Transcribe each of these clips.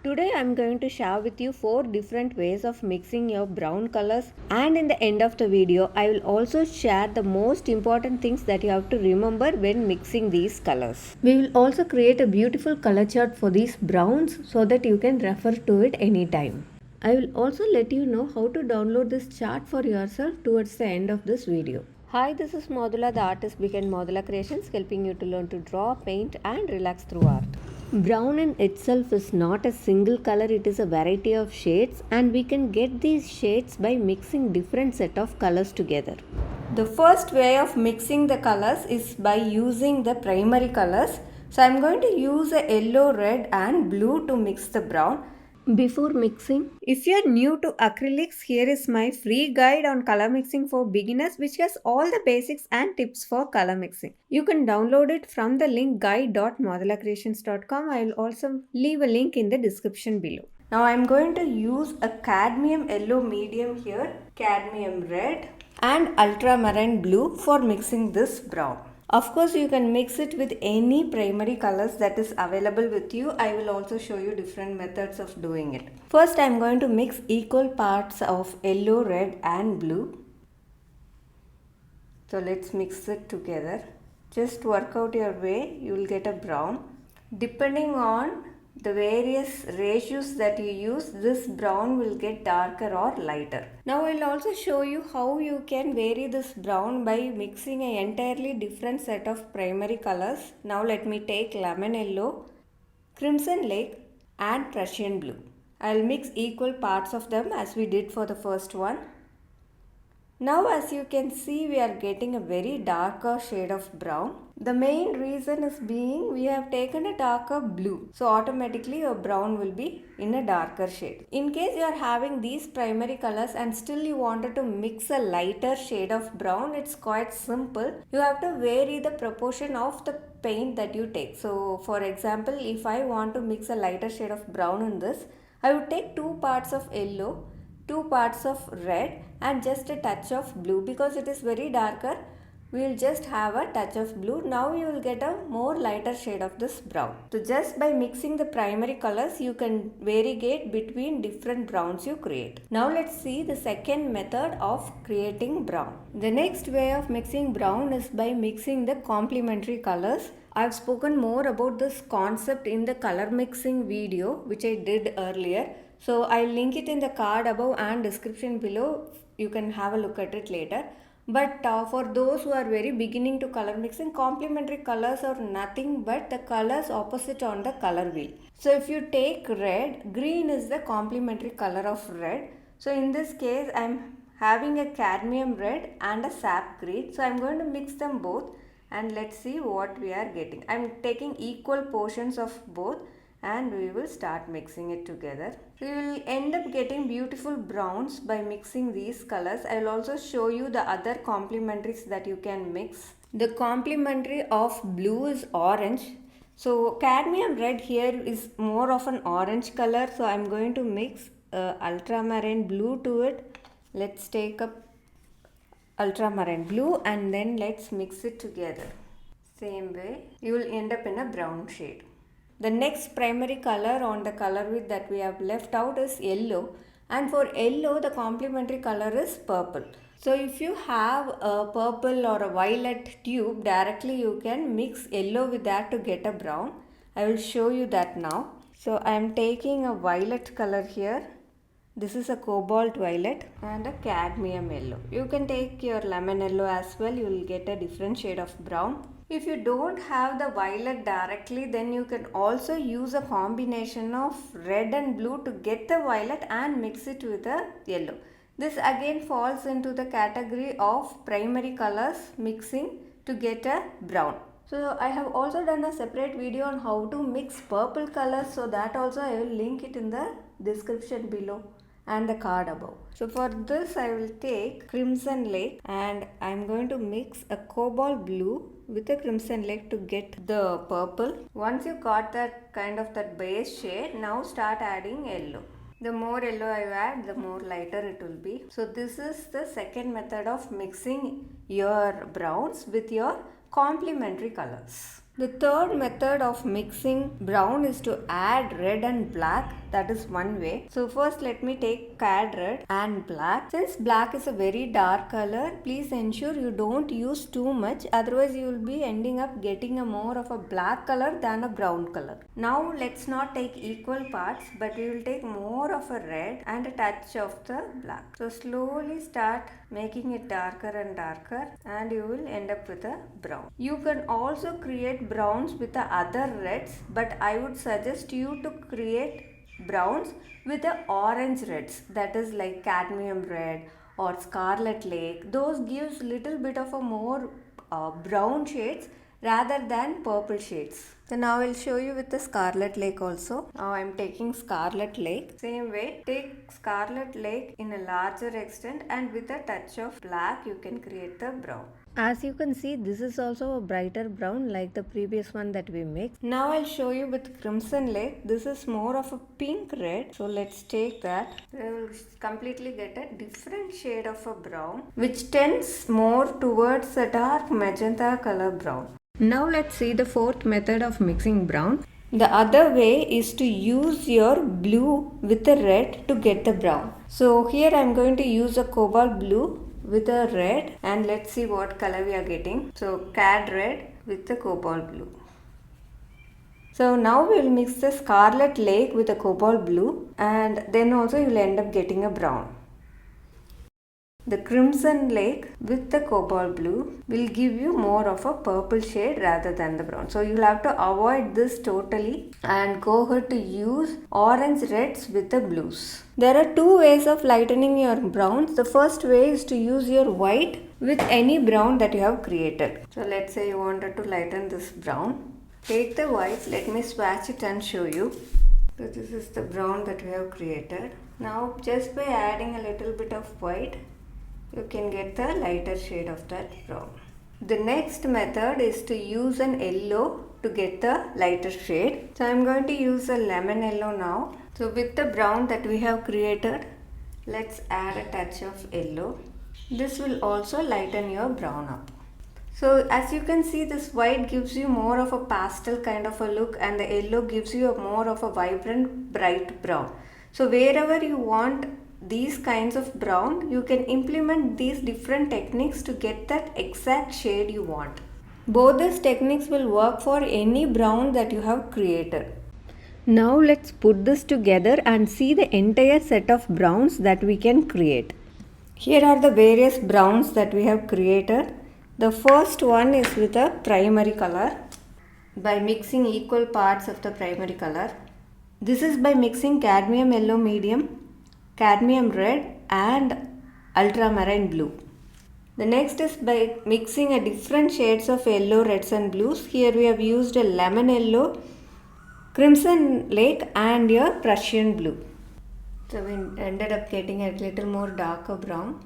Today I am going to share with you 4 different ways of mixing your brown colors, and in the end of the video I will also share the most important things that you have to remember when mixing these colors. We will also create a beautiful color chart for these browns so that you can refer to it anytime. I will also let you know how to download this chart for yourself towards the end of this video. Hi, this is Modula, the artist behind Modula Creations, helping you to learn to draw, paint and relax through art. Brown in itself is not a single color, it is a variety of shades, and we can get these shades by mixing different set of colors together. The first way of mixing the colors is by using the primary colors. So I am going to use a yellow, red and blue to mix the brown. Before mixing, if you are new to acrylics, here is my free guide on color mixing for beginners, which has all the basics and tips for color mixing. You can download it from the link guide.modulacreations.com. I will also leave a link in the description below. Now I am going to use a cadmium yellow medium here, cadmium red and ultramarine blue for mixing this brown. Of course, you can mix it with any primary colors that is available with you. I will also show you different methods of doing it. First, I am going to mix equal parts of yellow, red and blue. So let's mix it together. Just work out your way, you will get a brown. Depending on the various ratios that you use, this brown will get darker or lighter. Now I will also show you how you can vary this brown by mixing an entirely different set of primary colors. Now let me take lemon yellow, crimson lake and Prussian blue. I will mix equal parts of them as we did for the first one. Now as you can see, we are getting a very darker shade of brown. The main reason is being we have taken a darker blue. So automatically your brown will be in a darker shade. In case you are having these primary colors and still you wanted to mix a lighter shade of brown, it's quite simple. You have to vary the proportion of the paint that you take. So for example, if I want to mix a lighter shade of brown in this, I would take 2 parts of yellow, 2 parts of red and just a touch of blue. Because it is very darker, we will just have a touch of blue. Now you will get a more lighter shade of this brown. So just by mixing the primary colors, you can variegate between different browns you create. Now let's see the second method of creating brown. The next way of mixing brown is by mixing the complementary colors. I've spoken more about this concept in the color mixing video which I did earlier. So I'll link it in the card above and description below. You can have a look at it later. But for those who are very beginning to color mixing, complementary colors are nothing but the colors opposite on the color wheel. So if you take red, green is the complementary color of red. So in this case, I'm having a cadmium red and a sap green. So I'm going to mix them both and let's see what we are getting. I'm taking equal portions of both and we will start mixing it together. We will end up getting beautiful browns by mixing these colors. I will also show you the other complementaries that you can mix. The complementary of blue is orange. So cadmium red here is more of an orange color. So I am going to mix ultramarine blue to it. Let's take up ultramarine blue and then let's mix it together. Same way, you will end up in a brown shade. The next primary color on the color wheel that we have left out is yellow, and for yellow the complementary color is purple. So if you have a purple or a violet tube, directly you can mix yellow with that to get a brown. I will show you that now. So I am taking a violet color here. This is a cobalt violet and a cadmium yellow. You can take your lemon yellow as well, you will get a different shade of brown. If you don't have the violet directly, then you can also use a combination of red and blue to get the violet and mix it with the yellow. This again falls into the category of primary colors mixing to get a brown. So I have also done a separate video on how to mix purple colors, so that also I will link it in the description below and the card above. So for this I will take crimson lake and I am going to mix a cobalt blue with a crimson lake to get the purple. Once you got that kind of that base shade, now start adding yellow. The more yellow I add, the more lighter it will be. So this is the second method of mixing your browns with your complementary colors. The third method of mixing brown is to add red and black. That is one way. So first let me add red and black. Since black is a very dark color, please ensure you don't use too much. Otherwise you will be ending up getting a more of a black color than a brown color. Now let's not take equal parts, but we will take more of a red and a touch of the black. So slowly start making it darker and darker, and you will end up with a brown. You can also create browns with the other reds, but I would suggest you to create browns with the orange reds, that is like cadmium red or scarlet lake. Those gives little bit of a more brown shades rather than purple shades. So now I will show you with the scarlet lake also. Now I am taking scarlet lake. Same way, take scarlet lake in a larger extent, and with a touch of black you can create the brown. As you can see, this is also a brighter brown like the previous one that we mixed. Now I'll show you with crimson lake. This is more of a pink red. So let's take that. We will completely get a different shade of a brown, which tends more towards a dark magenta color brown. Now let's see the fourth method of mixing brown. The other way is to use your blue with the red to get the brown. So here I am going to use a cobalt blue with a red, and let's see what color we are getting. So cad red with the cobalt blue. So now we will mix the scarlet lake with the cobalt blue, and then also you will end up getting a brown. The crimson lake with the cobalt blue will give you more of a purple shade rather than the brown. So you will have to avoid this totally and go ahead to use orange reds with the blues. There are two ways of lightening your browns. The first way is to use your white with any brown that you have created. So let's say you wanted to lighten this brown. Take the white, let me swatch it and show you. So this is the brown that we have created. Now just by adding a little bit of white, you can get the lighter shade of that brown. The next method is to use an yellow to get the lighter shade. So I am going to use a lemon yellow now. So with the brown that we have created, let's add a touch of yellow. This will also lighten your brown up. So as you can see, this white gives you more of a pastel kind of a look, and the yellow gives you a more of a vibrant bright brown. So wherever you want these kinds of brown, you can implement these different techniques to get that exact shade you want. Both these techniques will work for any brown that you have created. Now let's put this together and see the entire set of browns that we can create. Here are the various browns that we have created. The first one is with a primary color by mixing equal parts of the primary color. This is by mixing cadmium yellow medium, cadmium red and ultramarine blue. The next is by mixing a different shades of yellow, reds and blues. Here we have used a lemon yellow, crimson lake and a Prussian blue. So we ended up getting a little more darker brown.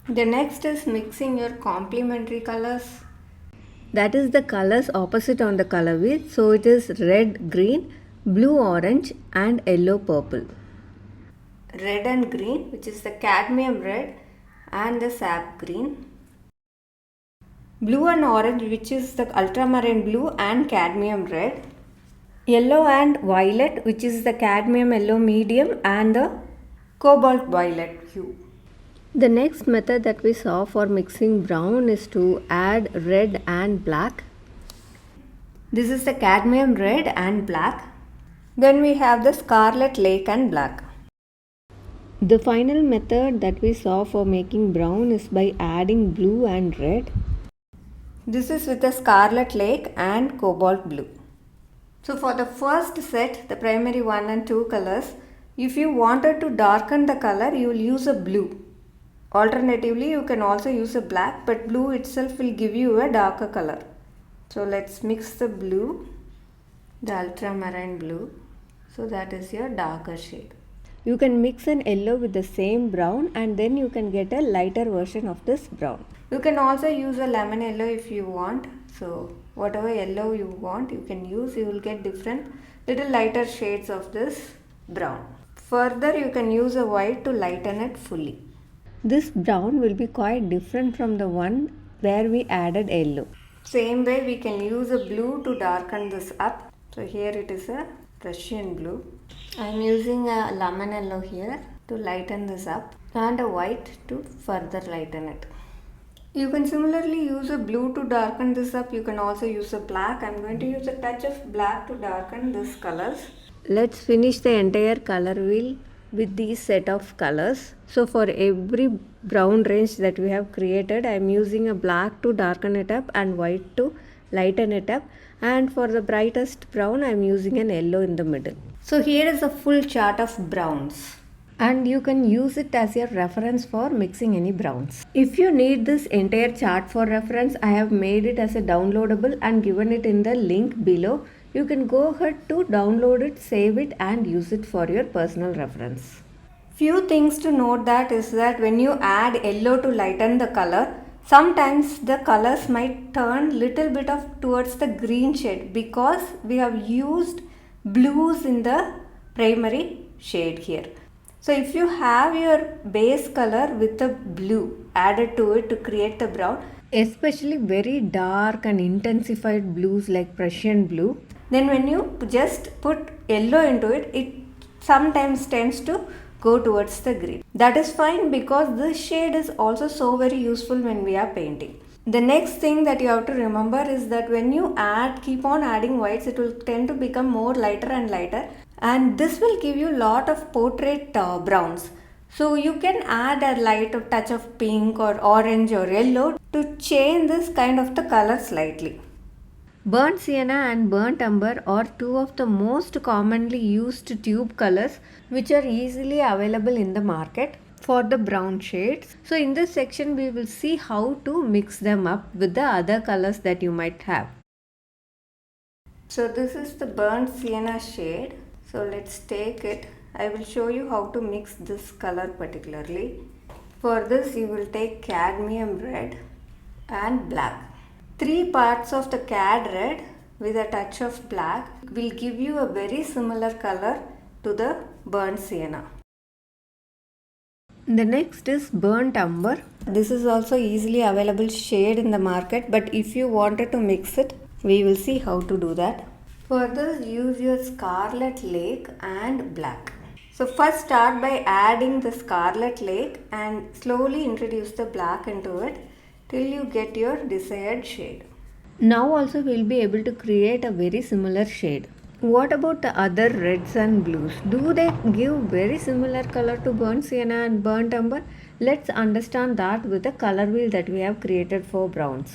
The next is mixing your complementary colors. That is the colors opposite on the color wheel. So it is red, green, blue, orange and yellow, purple. Red and green, which is the cadmium red and the sap green. Blue and orange, which is the ultramarine blue and cadmium red. Yellow and violet, which is the cadmium yellow medium and the cobalt violet hue. The next method that we saw for mixing brown is to add red and black. This is the cadmium red and black. Then we have the scarlet lake and black. The final method that we saw for making brown is by adding blue and red. This is with the scarlet lake and cobalt blue. So for the first set, the primary 1 and 2 colors, if you wanted to darken the color, you will use a blue. Alternatively, you can also use a black, but blue itself will give you a darker color. So let's mix the blue, the ultramarine blue. So that is your darker shade. You can mix an yellow with the same brown, and then you can get a lighter version of this brown. You can also use a lemon yellow if you want. So whatever yellow you want, you can use. You will get different little lighter shades of this brown. Further, you can use a white to lighten it fully. This brown will be quite different from the one where we added yellow. Same way we can use a blue to darken this up. So here it is a Prussian blue. I am using a lemon yellow here to lighten this up and a white to further lighten it. You can similarly use a blue to darken this up. You can also use a black. I am going to use a touch of black to darken this colors. Let's finish the entire color wheel with these set of colors. So for every brown range that we have created, I am using a black to darken it up and white to lighten it up. And for the brightest brown, I am using an yellow in the middle. So here is a full chart of browns. And you can use it as your reference for mixing any browns. If you need this entire chart for reference, I have made it as a downloadable and given it in the link below. You can go ahead to download it, save it and use it for your personal reference. Few things to note that is that when you add yellow to lighten the color, sometimes the colors might turn little bit of towards the green shade because we have used blues in the primary shade here. So if you have your base color with a blue added to it to create the brown, especially very dark and intensified blues like Prussian blue, then when you just put yellow into it, it sometimes tends to go towards the green. That is fine because this shade is also so very useful when we are painting. The next thing that you have to remember is that when you keep on adding whites, it will tend to become more lighter and lighter. And this will give you lot of portrait browns. So you can add a light touch of pink or orange or yellow to change this kind of the color slightly. Burnt sienna and burnt umber are two of the most commonly used tube colors which are easily available in the market for the brown shades. So in this section we will see how to mix them up with the other colors that you might have. So this is the burnt sienna shade. So let's take it. I will show you how to mix this color particularly. For this you will take cadmium red and black. 3 parts of the cad red with a touch of black will give you a very similar color to the burnt sienna. The next is burnt umber. This is also easily available shade in the market, but if you wanted to mix it, we will see how to do that. For this, use your scarlet lake and black. So first start by adding the scarlet lake and slowly introduce the black into it till you get your desired shade. Now also we will be able to create a very similar shade. What about the other reds and blues? Do they give very similar color to burnt sienna and burnt umber? Let's understand that with the color wheel that we have created for browns.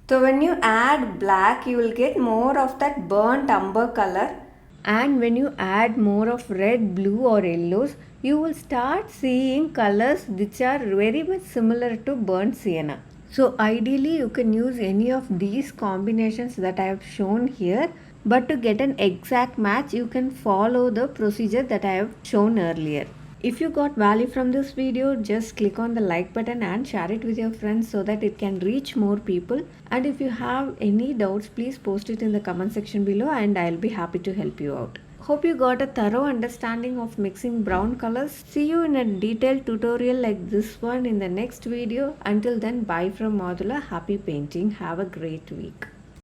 So when you add black, you will get more of that burnt umber color, and when you add more of red, blue or yellows, you will start seeing colors which are very much similar to burnt sienna. So ideally you can use any of these combinations that I have shown here, but to get an exact match you can follow the procedure that I have shown earlier. If you got value from this video, just click on the like button and share it with your friends so that it can reach more people. And if you have any doubts, please post it in the comment section below and I'll be happy to help you out. Hope you got a thorough understanding of mixing brown colors. See you in a detailed tutorial like this one in the next video. Until then, bye from Madhula. Happy painting. Have a great week.